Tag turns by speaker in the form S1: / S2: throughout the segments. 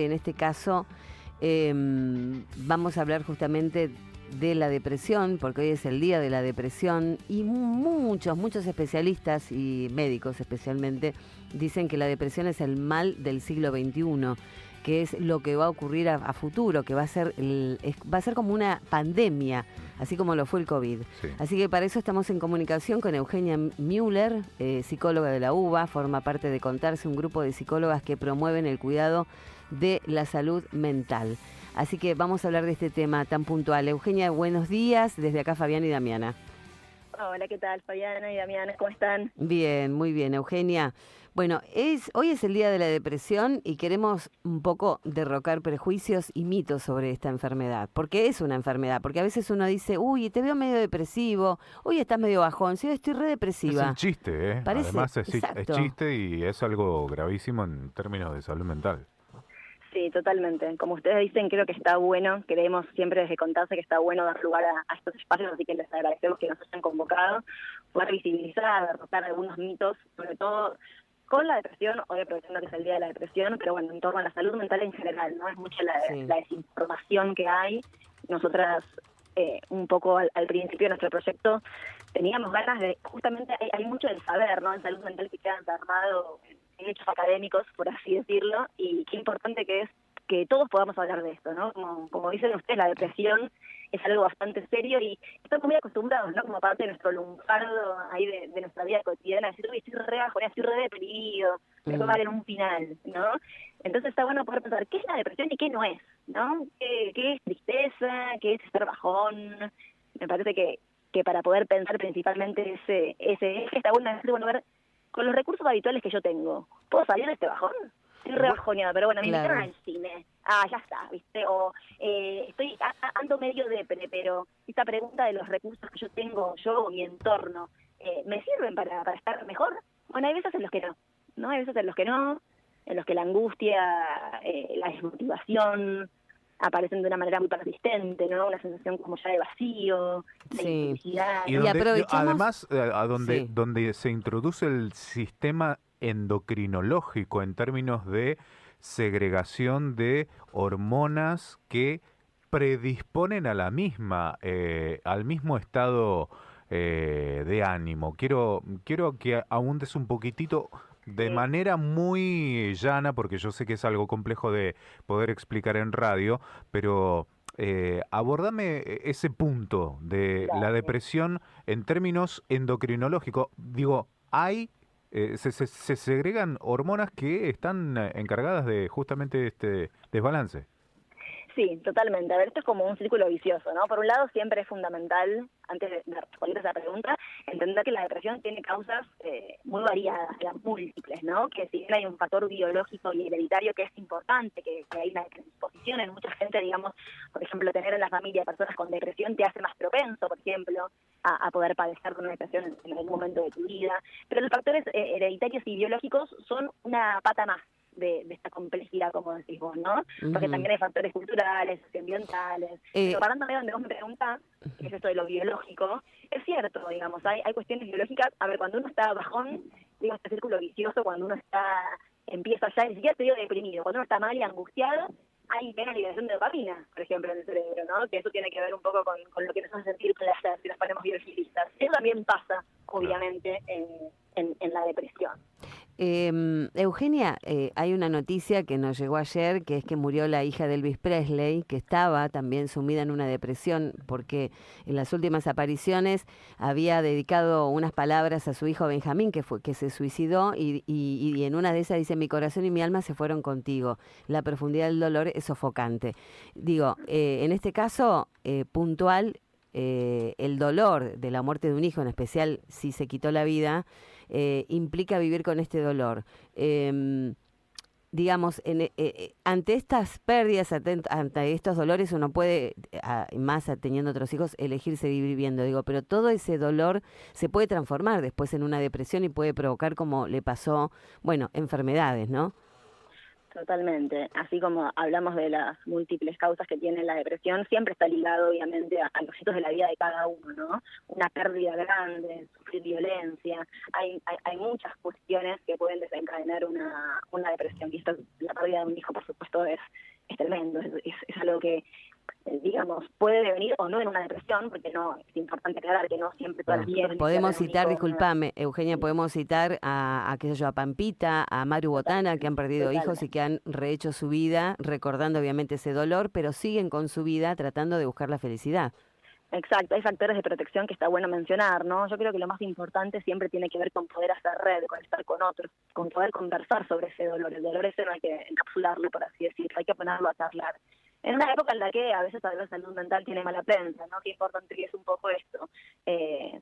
S1: En este caso vamos a hablar justamente de la depresión, porque hoy es el día de la depresión y muchos especialistas y médicos especialmente dicen que la depresión es el mal del siglo XXI, que es lo que va a ocurrir a futuro, que va a ser como una pandemia, así como lo fue el COVID.
S2: Sí.
S1: Así que para eso estamos en comunicación con Eugenia Müller, psicóloga de la UBA, forma parte de Contarse, un grupo de psicólogas que promueven el cuidado de la salud mental. Así que vamos a hablar de este tema tan puntual. Eugenia, buenos días, desde acá Fabián y Damiana.
S3: Hola, ¿qué tal, Fabiana y Damiana? ¿Cómo están?
S1: Bien, muy bien, Eugenia. Bueno, hoy es el día de la depresión y queremos un poco derrocar prejuicios y mitos sobre esta enfermedad, porque es una enfermedad, porque a veces uno dice, uy, te veo medio depresivo, uy, estás medio bajón, sí, estoy re depresiva.
S2: Es un chiste, ¿eh?
S1: Parece,
S2: Además es
S1: exacto.
S2: chiste y es algo gravísimo en términos de salud mental.
S3: Sí, totalmente. Como ustedes dicen, creo que está bueno, creemos siempre desde Contarse que está bueno dar lugar a estos espacios, así que les agradecemos que nos hayan convocado, poder visibilizar, derrotar algunos mitos, sobre todo con la depresión, hoy aprovechando que es el Día de la Depresión, pero bueno, en torno a la salud mental en general, ¿no? Es mucha la desinformación que hay. Nosotras, un poco al principio de nuestro proyecto, teníamos ganas de, justamente hay mucho del saber, ¿no? En salud mental que queda enterrado en hechos académicos, por así decirlo, y qué importante que es que todos podamos hablar de esto, ¿no? Como dicen ustedes, la depresión es algo bastante serio y estamos muy acostumbrados, ¿no? Como parte de nuestro lunfardo ahí de nuestra vida cotidiana, decir, uy, estoy re bajo, estoy re deprimido, me va en un final, ¿no? Entonces está bueno poder pensar qué es la depresión y qué no es, ¿no? ¿Qué es tristeza? ¿Qué es estar bajón? Me parece que para poder pensar principalmente ese eje, está bueno decir, bueno, a ver, con los recursos habituales que yo tengo, ¿puedo salir de este bajón? Estoy re bajoneada, pero bueno, me invitaron al cine. Ah, ya está, ¿viste? O ando medio depre, pero esta pregunta de los recursos que yo tengo, yo o mi entorno, ¿me sirven para estar mejor? Bueno, hay veces en los que no, hay veces en los que no, en los que la angustia, la desmotivación aparecen de una manera muy persistente, ¿no? Una sensación como ya de vacío, de infelicidad.
S2: Y además, donde se introduce el sistema endocrinológico en términos de segregación de hormonas que predisponen a la misma, al mismo estado de ánimo. Quiero que ahondes un poquitito de manera muy llana, porque yo sé que es algo complejo de poder explicar en radio, pero abordame ese punto de la depresión en términos endocrinológicos. Digo, se segregan hormonas que están encargadas de justamente este desbalance.
S3: Sí, totalmente. A ver, esto es como un círculo vicioso, ¿no? Por un lado, siempre es fundamental, antes de responder esa pregunta, entender que la depresión tiene causas muy variadas, múltiples, ¿no? Que si bien hay un factor biológico y hereditario que es importante, que hay una predisposición en mucha gente, digamos, por ejemplo, tener en la familia personas con depresión te hace más propenso, por ejemplo, a poder padecer de una depresión en algún momento de tu vida. Pero los factores hereditarios y biológicos son una pata más de esta complejidad, como decís vos, ¿no? Porque también hay factores culturales, socioambientales. Pero parándome donde vos me preguntás, que es esto de lo biológico, es cierto, digamos, hay cuestiones biológicas. A ver, cuando uno está bajón, digo, este círculo vicioso, cuando uno empieza ya, ni siquiera te digo deprimido, cuando uno está mal y angustiado, hay menos liberación de dopamina, por ejemplo, en el cerebro, ¿no? Que eso tiene que ver un poco con lo que nos hace sentir placer, si nos ponemos biologicistas. Eso también pasa, obviamente, en la depresión.
S1: Eugenia, hay una noticia que nos llegó ayer, que es que murió la hija de Elvis Presley, que estaba también sumida en una depresión, porque en las últimas apariciones había dedicado unas palabras a su hijo Benjamín, que se suicidó, y en una de esas dice: mi corazón y mi alma se fueron contigo. La profundidad del dolor es sofocante. Digo, en este caso puntual, el dolor de la muerte de un hijo, en especial si se quitó la vida, implica vivir con este dolor. Digamos, ante estas pérdidas, ante estos dolores, uno puede, más teniendo otros hijos, elegir seguir viviendo, digo, pero todo ese dolor se puede transformar después en una depresión y puede provocar, como le pasó, bueno, enfermedades, ¿no?
S3: Totalmente. Así como hablamos de las múltiples causas que tiene la depresión, siempre está ligado obviamente a los hitos de la vida de cada uno, ¿no? Una pérdida grande, sufrir violencia, hay muchas cuestiones que pueden desencadenar una depresión. Y esto, la pérdida de un hijo, por supuesto, es tremendo, es algo que, digamos, puede devenir o no en una depresión, porque no, es importante aclarar que no siempre todas las personas
S1: Podemos
S3: tienen un
S1: citar,
S3: hijo,
S1: discúlpame, Eugenia, podemos citar qué sé yo, a Pampita, a Maru Botana, que han perdido hijos y que han rehecho su vida, recordando obviamente ese dolor, pero siguen con su vida tratando de buscar la felicidad.
S3: Exacto, hay factores de protección que está bueno mencionar, ¿no? Yo creo que lo más importante siempre tiene que ver con poder hacer red, con estar con otros, con poder conversar sobre ese dolor. El dolor ese no hay que encapsularlo, por así decirlo, hay que ponerlo a charlar. En una época en la que a veces la salud mental tiene mala prensa, ¿no? Qué importante es un poco esto,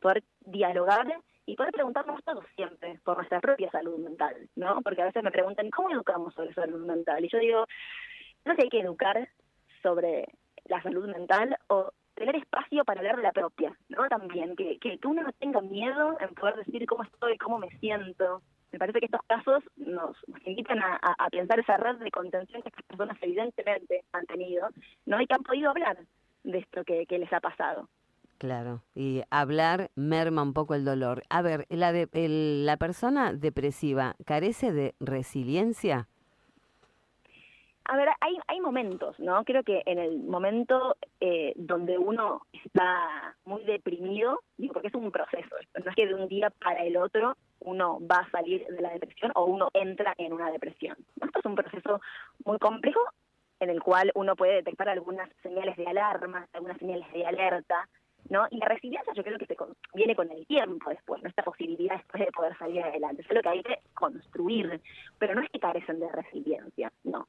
S3: poder dialogar y poder preguntarnos todos siempre por nuestra propia salud mental, ¿no? Porque a veces me preguntan, ¿cómo educamos sobre salud mental? Y yo digo, no sé si hay que educar sobre la salud mental o tener espacio para hablar de la propia, ¿no? También, que uno no tenga miedo en poder decir cómo estoy, cómo me siento. Me parece que estos casos nos invitan a pensar esa red de contención que estas personas evidentemente han tenido, ¿no? Y que han podido hablar de esto que les ha pasado.
S1: Claro, y hablar merma un poco el dolor. A ver, la persona depresiva carece de resiliencia.
S3: A ver, hay momentos, ¿no? Creo que en el momento donde uno está muy deprimido, digo, porque es un proceso, no es que de un día para el otro uno va a salir de la depresión o uno entra en una depresión. Esto es un proceso muy complejo en el cual uno puede detectar algunas señales de alarma, algunas señales de alerta, ¿no? Y la resiliencia yo creo que viene con el tiempo después, ¿no? Esta posibilidad después de poder salir adelante. Eso es lo que hay que construir, pero no es que carecen de resiliencia, no.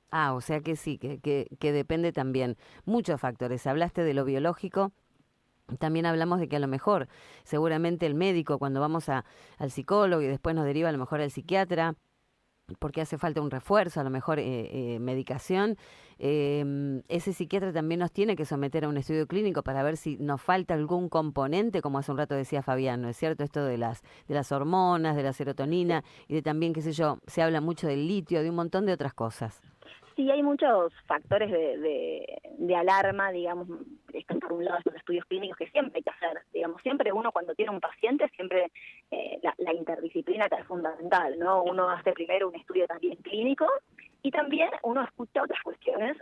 S1: Ah, o sea que sí, que depende también. Muchos factores. Hablaste de lo biológico. También hablamos de que a lo mejor, seguramente el médico, cuando vamos al psicólogo y después nos deriva a lo mejor al psiquiatra, porque hace falta un refuerzo, a lo mejor medicación, ese psiquiatra también nos tiene que someter a un estudio clínico para ver si nos falta algún componente, como hace un rato decía Fabián, ¿no es cierto? Esto de las hormonas, de la serotonina y de también, qué sé yo, se habla mucho del litio, de un montón de otras cosas.
S3: Sí, hay muchos factores de alarma, digamos, están por un lado estos estudios clínicos que siempre hay que hacer, digamos, siempre uno cuando tiene un paciente, siempre la interdisciplina es fundamental, ¿no? Uno hace primero un estudio también clínico y también uno escucha otras cuestiones.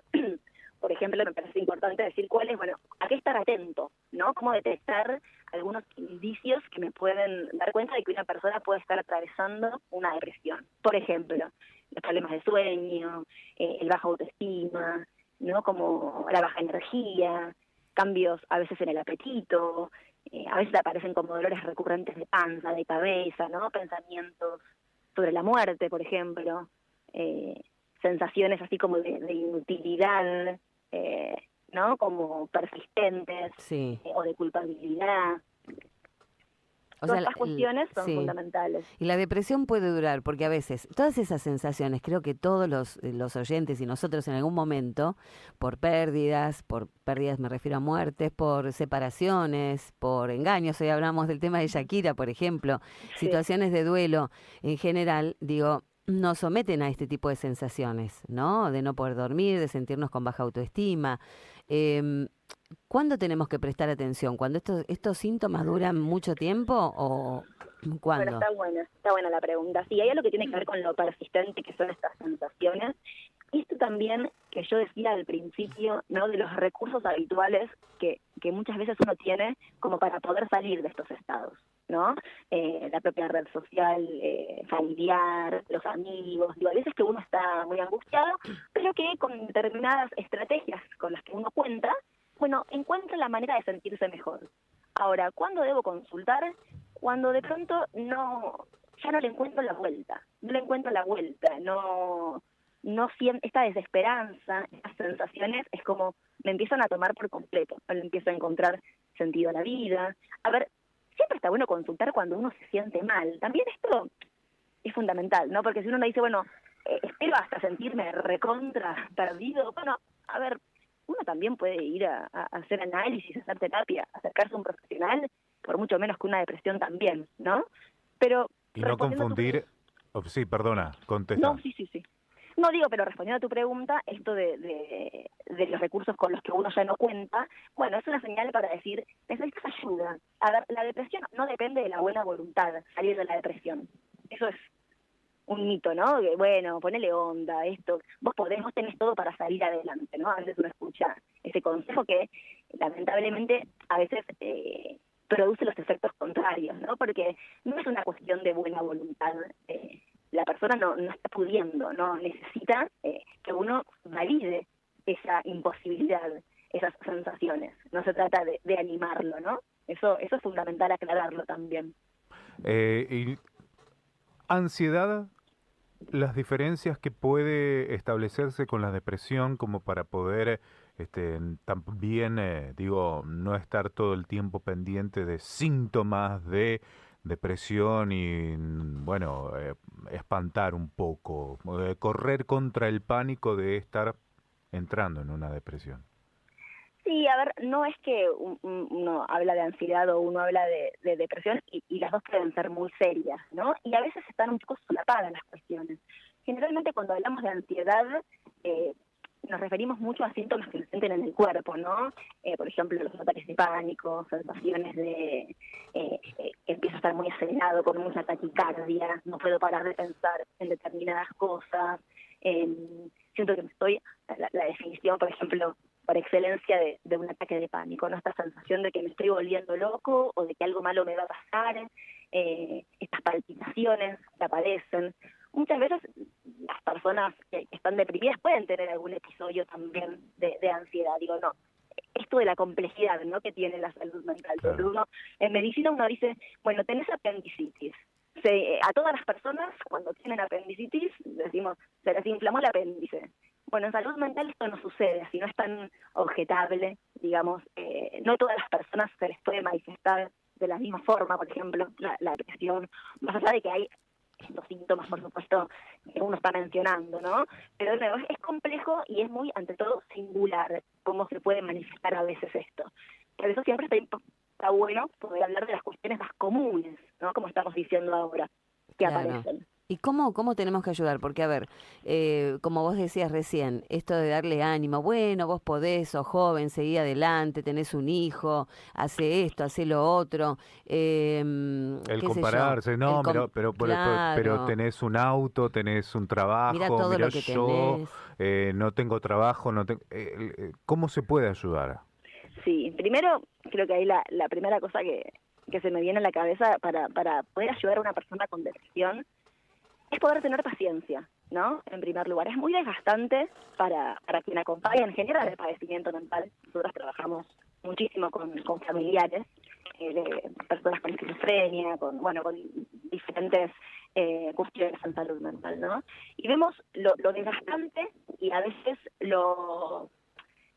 S3: Por ejemplo, me parece importante decir cuál es, bueno, a qué estar atento, ¿no? Cómo detectar algunos indicios que me pueden dar cuenta de que una persona puede estar atravesando una depresión. Por ejemplo, los problemas de sueño, el baja autoestima, ¿no? Como la baja energía, cambios a veces en el apetito, a veces aparecen como dolores recurrentes de panza, de cabeza, ¿no? Pensamientos sobre la muerte, por ejemplo, sensaciones así como de inutilidad, ¿no? Como persistentes,
S1: Sí.
S3: O de culpabilidad.
S1: O
S3: Todas
S1: sea,
S3: estas cuestiones son
S1: sí.
S3: fundamentales.
S1: Y la depresión puede durar, porque a veces todas esas sensaciones, creo que todos los oyentes y nosotros en algún momento, por pérdidas me refiero a muertes, por separaciones, por engaños, hoy hablamos del tema de Shakira, por ejemplo,
S3: Sí.
S1: situaciones de duelo en general, digo, nos someten a este tipo de sensaciones, ¿no? De no poder dormir, de sentirnos con baja autoestima. ¿Cuándo tenemos que prestar atención? ¿Cuando estos síntomas duran mucho tiempo o
S3: Bueno,
S1: cuándo?
S3: está buena la pregunta. Sí, hay algo que tiene que ver con lo persistente que son estas sensaciones. Y esto también que yo decía al principio, ¿no? De los recursos habituales que muchas veces uno tiene como para poder salir de estos estados, ¿no? La propia red social, familiar, los amigos, digo, a veces que uno está muy angustiado, pero que con determinadas estrategias con las que uno cuenta, bueno, encuentra la manera de sentirse mejor. Ahora, ¿cuándo debo consultar? Cuando de pronto ya no le encuentro la vuelta, no siento esta desesperanza, estas sensaciones, es como me empiezan a tomar por completo, no le empiezo a encontrar sentido a la vida. A ver, siempre está bueno consultar cuando uno se siente mal. También esto es fundamental, ¿no? Porque si uno no dice, bueno, espero hasta sentirme recontra perdido, bueno, a ver, uno también puede ir a hacer análisis, a hacer terapia, acercarse a un profesional, por mucho menos que una depresión también, ¿no? Pero
S2: y no confundir... sí, perdona, contesta.
S3: No, sí. No digo, pero respondiendo a tu pregunta, esto de los recursos con los que uno ya no cuenta, bueno, es una señal para decir, necesitas ayuda. A ver, la depresión no depende de la buena voluntad, salir de la depresión. Eso es un mito, ¿no? Que, bueno, ponele onda, esto, vos tenés todo para salir adelante, ¿no? A veces uno escucha ese consejo que lamentablemente a veces produce los efectos contrarios, ¿no? Porque no es una cuestión de buena voluntad, la persona no está pudiendo, no necesita que uno valide esa imposibilidad, esas sensaciones, no se trata de animarlo, ¿no? Eso es fundamental aclararlo también.
S2: Y ansiedad, las diferencias que puede establecerse con la depresión como para poder también, digo, no estar todo el tiempo pendiente de síntomas de depresión y, bueno, espantar un poco, correr contra el pánico de estar entrando en una depresión.
S3: Sí, a ver, no es que uno habla de ansiedad o uno habla de depresión y las dos pueden ser muy serias, ¿no? Y a veces están un poco solapadas las cuestiones. Generalmente cuando hablamos de ansiedad nos referimos mucho a síntomas que se sienten en el cuerpo, ¿no? Por ejemplo, los ataques de pánico, sensaciones de que empiezo a estar muy acelerado, con mucha taquicardia, no puedo parar de pensar en determinadas cosas, siento que me estoy, la definición, por ejemplo, por excelencia de un ataque de pánico, ¿no? Esta sensación de que me estoy volviendo loco o de que algo malo me va a pasar, estas palpitaciones que aparecen. Muchas veces las personas que están deprimidas pueden tener algún episodio también de ansiedad. Digo, no, esto de la complejidad, ¿no?, que tiene la salud mental.
S2: Claro.
S3: Porque uno, en medicina uno dice, bueno, tenés apendicitis. A todas las personas, cuando tienen apendicitis, decimos, se les inflamó el apéndice. Bueno, en salud mental esto no sucede, así no es tan objetable, digamos, no a todas las personas se les puede manifestar de la misma forma, por ejemplo, la depresión, más allá de que hay estos síntomas, por supuesto, que uno está mencionando, ¿no? Pero de nuevo, es complejo y es muy, ante todo, singular cómo se puede manifestar a veces esto. Por eso siempre está bueno poder hablar de las cuestiones más comunes, ¿no?, como estamos diciendo ahora, que
S1: Claro.
S3: aparecen.
S1: ¿Y cómo tenemos que ayudar? Porque, a ver, como vos decías recién, esto de darle ánimo, bueno, vos podés, sos joven, seguí adelante, tenés un hijo, hace esto, hace lo otro,
S2: El
S1: qué sé yo.
S2: compararse, no, pero
S1: Claro,
S2: tenés un auto, tenés un
S1: mira
S2: trabajo,
S1: todo
S2: mira
S1: lo que
S2: yo
S1: tenés.
S2: no tengo trabajo, ¿cómo se puede ayudar?
S3: Sí, primero creo que ahí la primera cosa que se me viene a la cabeza para poder ayudar a una persona con depresión es poder tener paciencia, ¿no? En primer lugar, es muy desgastante para quien acompaña en general el padecimiento mental. Nosotros trabajamos muchísimo con familiares de personas con esquizofrenia, con diferentes cuestiones en salud mental, ¿no? Y vemos lo desgastante y a veces lo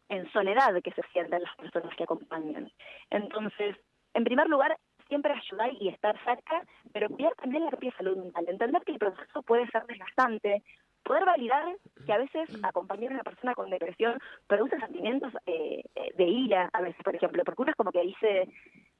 S3: en soledad que se sienten las personas que acompañan. Entonces, en primer lugar, siempre ayudar y estar cerca, pero cuidar también la propia salud mental. Entender que el proceso puede ser desgastante, poder validar que a veces acompañar a una persona con depresión produce sentimientos de ira, a veces, por ejemplo, porque uno es como que dice,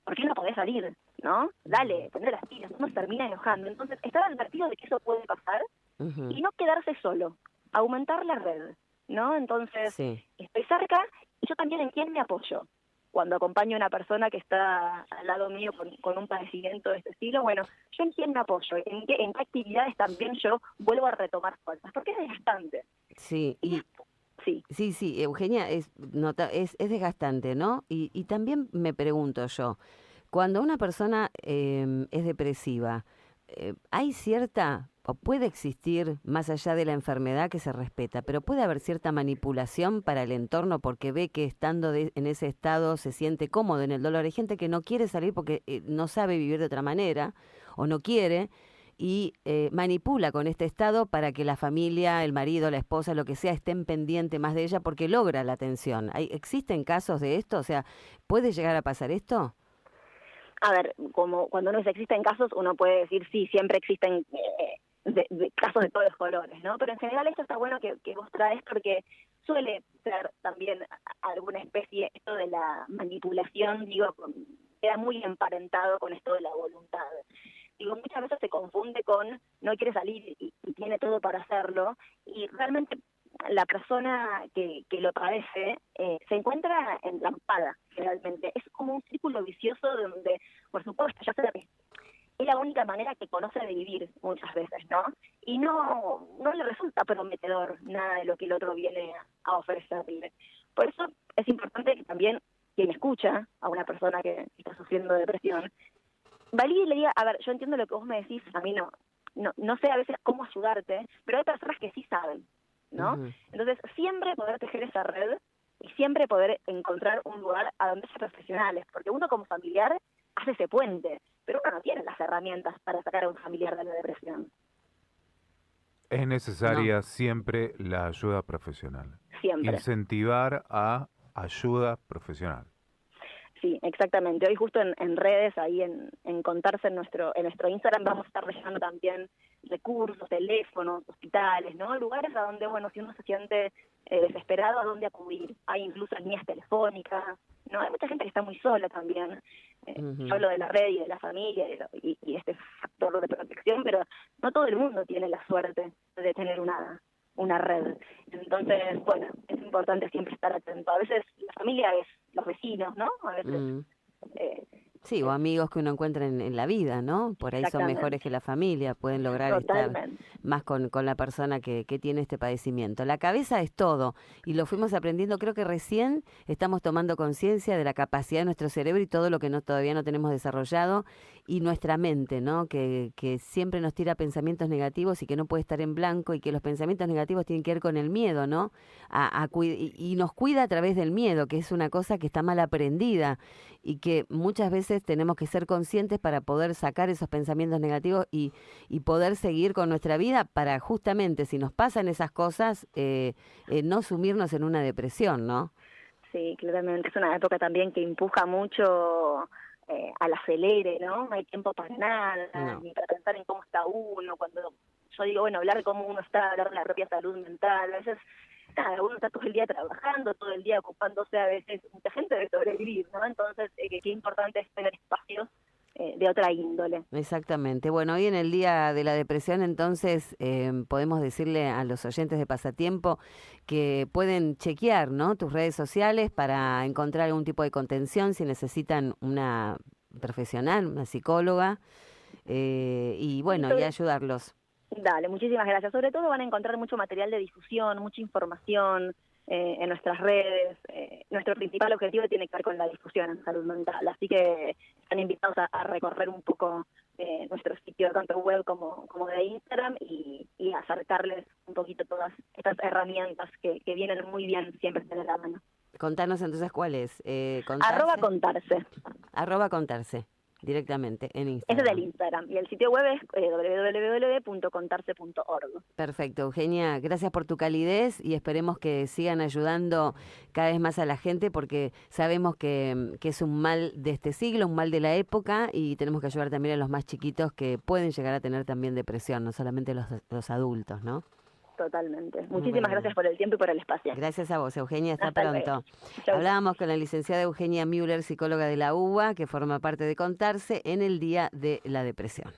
S3: ¿por qué no podés salir? ¿No? Dale, poner las pilas, uno se termina enojando. Entonces, estar advertido de que eso puede pasar y no quedarse solo, aumentar la red, ¿no? Entonces,
S1: Sí.
S3: estoy cerca y yo también en quién me apoyo. Cuando acompaño a una persona que está al lado mío con un padecimiento de este estilo, bueno, yo en quién me apoyo, en qué actividades también yo vuelvo a retomar fuerzas, porque es desgastante.
S1: Sí,
S3: Y sí.
S1: sí, Eugenia, es desgastante, ¿no? Y también me pregunto yo, cuando una persona es depresiva, hay cierta, o puede existir, más allá de la enfermedad que se respeta, pero puede haber cierta manipulación para el entorno porque ve que estando en ese estado se siente cómodo en el dolor. Hay gente que no quiere salir porque no sabe vivir de otra manera o no quiere y manipula con este estado para que la familia, el marido, la esposa, lo que sea, estén pendiente más de ella porque logra la atención. ¿Existen casos de esto? O sea, ¿puede llegar a pasar esto?
S3: A ver, como cuando no existen casos, uno puede decir sí, siempre existen de casos de todos los colores, ¿no? Pero en general esto está bueno que vos traes porque suele ser también alguna especie, esto de la manipulación, digo, queda muy emparentado con esto de la voluntad. Digo, muchas veces se confunde con no quiere salir y tiene todo para hacerlo, y realmente la persona que lo padece se encuentra entrampada generalmente. Es como un círculo vicioso donde, por supuesto, ya sea que es la única manera que conoce de vivir muchas veces, ¿no? Y no le resulta prometedor nada de lo que el otro viene a ofrecerle. Por eso es importante que también quien escucha a una persona que está sufriendo depresión, valide y le diga, a ver, yo entiendo lo que vos me decís, a mí no sé a veces cómo ayudarte, pero hay personas que sí saben, ¿no?
S1: Ujú.
S3: Entonces, siempre poder tejer esa red y siempre poder encontrar un lugar a donde haya profesionales, porque uno como familiar hace ese puente, pero uno no tiene las herramientas para sacar a un familiar de la depresión.
S2: Es
S1: No.
S2: necesaria siempre la ayuda profesional.
S3: Siempre.
S2: Incentivar a ayuda profesional.
S3: Sí, exactamente. Hoy justo en redes, ahí en Contarse en nuestro Instagram, vamos a estar rellenando también recursos, teléfonos, hospitales, ¿no? Lugares a donde, bueno, si uno se siente desesperado, a dónde acudir. Hay incluso líneas telefónicas, ¿no? Hay mucha gente que está muy sola también. Yo hablo de la red y de la familia y este factor de protección, pero no todo el mundo tiene la suerte de tener una red. Entonces, bueno, es importante siempre estar atento. A veces la familia es los vecinos, ¿no? A veces...
S1: Sí, o amigos que uno encuentra en la vida, ¿no? Por ahí son mejores que la familia, pueden lograr estar más con la persona que tiene este padecimiento. La cabeza es todo, y lo fuimos aprendiendo, creo que recién estamos tomando conciencia de la capacidad de nuestro cerebro y todo lo que todavía no tenemos desarrollado, y nuestra mente, ¿no? Que siempre nos tira pensamientos negativos y que no puede estar en blanco, y que los pensamientos negativos tienen que ver con el miedo, ¿no? Y nos cuida a través del miedo, que es una cosa que está mal aprendida, y que muchas veces tenemos que ser conscientes para poder sacar esos pensamientos negativos y poder seguir con nuestra vida para justamente, si nos pasan esas cosas, no sumirnos en una depresión, ¿no?
S3: Sí, claramente. Es una época también que empuja mucho al acelere, ¿no? No hay tiempo para nada, ni para pensar en cómo está uno. Cuando yo digo, bueno, hablar de cómo uno está, hablar de la propia salud mental, a veces... uno está todo el día trabajando, todo el día ocupándose, a veces mucha gente de sobrevivir, ¿no? Entonces, qué importante es tener espacios de otra índole.
S1: Exactamente. Bueno, hoy en el Día de la Depresión, entonces, podemos decirle a los oyentes de Pasatiempo que pueden chequear, ¿no?, tus redes sociales para encontrar algún tipo de contención, si necesitan una profesional, una psicóloga, y bueno, y ayudarlos.
S3: Dale, muchísimas gracias. Sobre todo van a encontrar mucho material de difusión, mucha información en nuestras redes. Nuestro principal objetivo tiene que ver con la difusión en salud mental, así que están invitados a recorrer un poco nuestro sitio, tanto web como de Instagram, y acercarles un poquito todas estas herramientas que vienen muy bien siempre tener a la mano.
S1: Contanos entonces cuál es.
S3: @contarse.
S1: @contarse. Directamente en Instagram.
S3: Ese es el Instagram. Y el sitio web es www.contarse.org.
S1: Perfecto, Eugenia. Gracias por tu calidez y esperemos que sigan ayudando cada vez más a la gente, porque sabemos que es un mal de este siglo, un mal de la época, y tenemos que ayudar también a los más chiquitos que pueden llegar a tener también depresión, no solamente los adultos, ¿no?
S3: Totalmente. Muchísimas gracias por el tiempo y por el espacio.
S1: Gracias a vos, Eugenia. Hasta
S3: pronto.
S1: Hablábamos con la licenciada Eugenia Müller, psicóloga de la UBA, que forma parte de Contarse en el Día de la Depresión.